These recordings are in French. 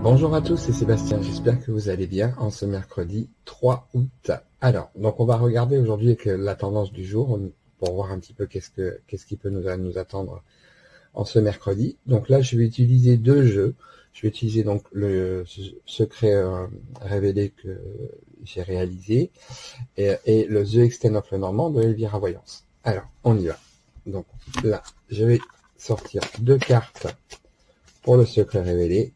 Bonjour à tous, c'est Sébastien, j'espère que vous allez bien en ce mercredi 3 août. Alors, donc on va regarder aujourd'hui avec la tendance du jour pour voir un petit peu qu'est-ce qui peut nous attendre en ce mercredi. Donc là, je vais utiliser deux jeux. Je vais utiliser donc le secret révélé que j'ai réalisé et le The Extent of Lenormand de Elvira Voyance. Alors, on y va. Donc là, je vais sortir deux cartes pour le secret révélé.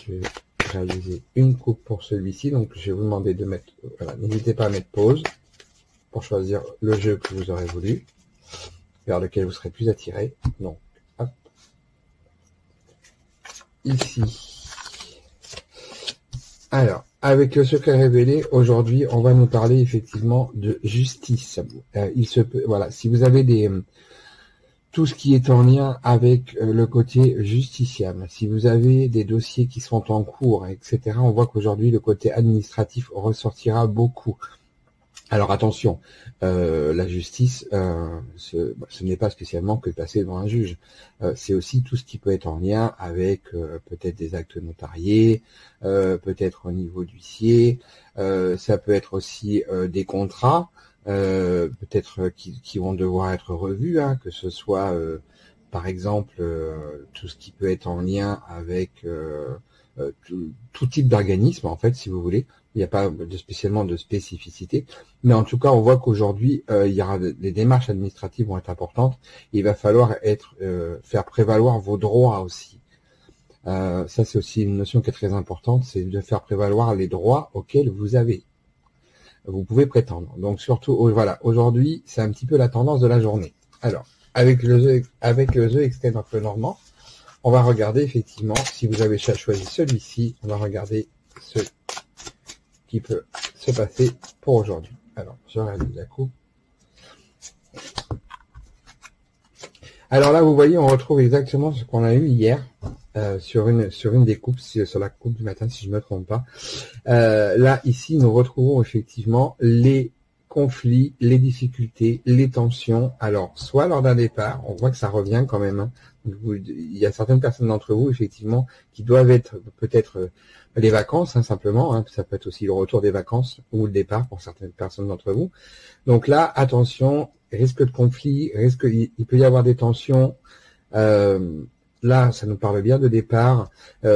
Je vais réaliser une coupe pour celui-ci, donc je vais vous demander de mettre, voilà, n'hésitez pas à mettre pause pour choisir le jeu que vous aurez voulu, vers lequel vous serez plus attiré. Donc, hop, ici. Alors, avec le secret révélé, aujourd'hui, on va nous parler effectivement de justice. Il se peut, voilà, si vous avez tout ce qui est en lien avec le côté justiciable. Si vous avez des dossiers qui sont en cours, etc., on voit qu'aujourd'hui, le côté administratif ressortira beaucoup. Alors attention, la justice, ce n'est pas spécialement que de passer devant un juge. C'est aussi tout ce qui peut être en lien avec peut-être des actes notariés, peut-être au niveau d'huissier, ça peut être aussi des contrats, peut-être qui vont devoir être revus, hein, que ce soit par exemple tout ce qui peut être en lien avec tout type d'organisme, en fait, si vous voulez. Il n'y a pas spécialement de spécificité, mais en tout cas on voit qu'aujourd'hui il y aura les démarches administratives vont être importantes. Il va falloir faire prévaloir vos droits aussi. Ça c'est aussi une notion qui est très importante, c'est de faire prévaloir les droits auxquels vous pouvez prétendre. Donc surtout, voilà, aujourd'hui, c'est un petit peu la tendance de la journée. Alors, avec le The Extent of Lenormand, on va regarder effectivement, si vous avez choisi celui-ci, on va regarder ce qui peut se passer pour aujourd'hui. Alors, je réalise la coupe. Alors là, vous voyez, on retrouve exactement ce qu'on a eu hier sur une des coupes, sur la coupe du matin, si je ne me trompe pas. Là, ici, nous retrouvons effectivement les conflits, les difficultés, les tensions. Alors, soit lors d'un départ, on voit que ça revient quand même. Hein. Il y a certaines personnes d'entre vous, effectivement, qui doivent être peut-être les vacances, hein, simplement. Hein. Ça peut être aussi le retour des vacances ou le départ pour certaines personnes d'entre vous. Donc là, attention, risque de conflit, il peut y avoir des tensions. Là, ça nous parle bien de départ,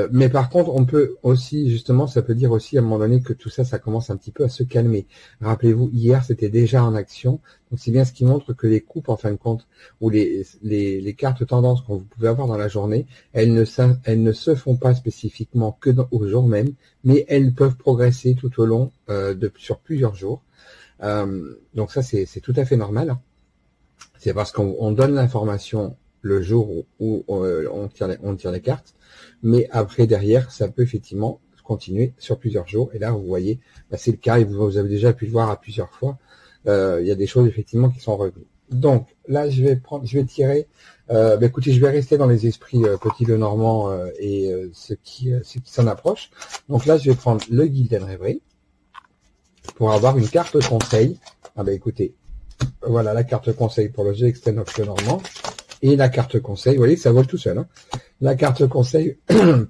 mais par contre, on peut aussi, justement, ça peut dire aussi à un moment donné que tout ça, ça commence un petit peu à se calmer. Rappelez-vous, hier, c'était déjà en action, donc c'est bien ce qui montre que les coupes, en fin de compte, ou les cartes tendances que vous pouvez avoir dans la journée, elles ne se font pas spécifiquement que au jour même, mais elles peuvent progresser tout au long sur plusieurs jours. Donc ça, c'est tout à fait normal. C'est parce qu'on donne l'information le jour où on tire les cartes, mais après derrière ça peut effectivement continuer sur plusieurs jours, et là vous voyez, c'est le cas, et vous avez déjà pu le voir à plusieurs fois, il y a des choses effectivement qui sont revenues. Donc là je vais tirer, écoutez, je vais rester dans les esprits Petit Lenormand et ce qui s'en approche. Donc là je vais prendre le Gilded Reverie pour avoir une carte conseil. Écoutez, voilà la carte conseil pour le The Extent of Lenormand. Et la carte conseil, vous voyez que ça vole tout seul. Hein. La carte conseil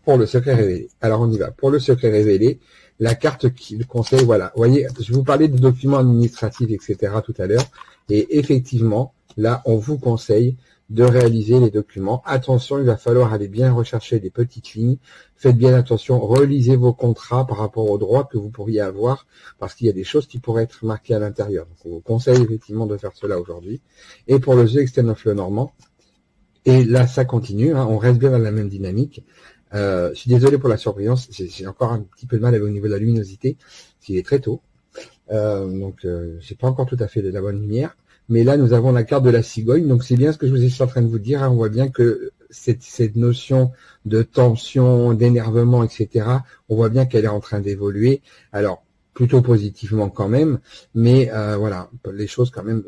pour le secret révélé. Alors on y va. Pour le secret révélé, la carte conseil, voilà. Vous voyez, je vous parlais de documents administratifs, etc. tout à l'heure. Et effectivement, là, on vous conseille de réaliser les documents. Attention, il va falloir aller bien rechercher des petites lignes. Faites bien attention, relisez vos contrats par rapport aux droits que vous pourriez avoir, parce qu'il y a des choses qui pourraient être marquées à l'intérieur. Donc on vous conseille effectivement de faire cela aujourd'hui. Et pour le The Extent of Lenormand, et là, ça continue, hein, on reste bien dans la même dynamique. Je suis désolé pour la surbrillance, j'ai encore un petit peu de mal au niveau de la luminosité, il est très tôt. Donc, j'ai pas encore tout à fait la bonne lumière. Mais là, nous avons la carte de la cigogne, donc c'est bien ce que je suis en train de vous dire. Hein, on voit bien que cette notion de tension, d'énervement, etc., on voit bien qu'elle est en train d'évoluer. Alors, plutôt positivement quand même, mais voilà, les choses quand même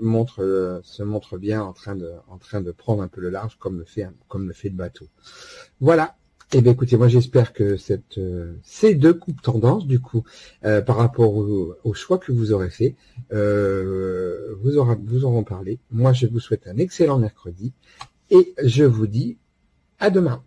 se montrent bien en train de prendre un peu le large, comme le fait le bateau. Voilà. Eh bien, écoutez, moi j'espère que ces deux coupes tendances, du coup, par rapport au choix que vous aurez fait, vous auront parlé. Moi, je vous souhaite un excellent mercredi et je vous dis à demain.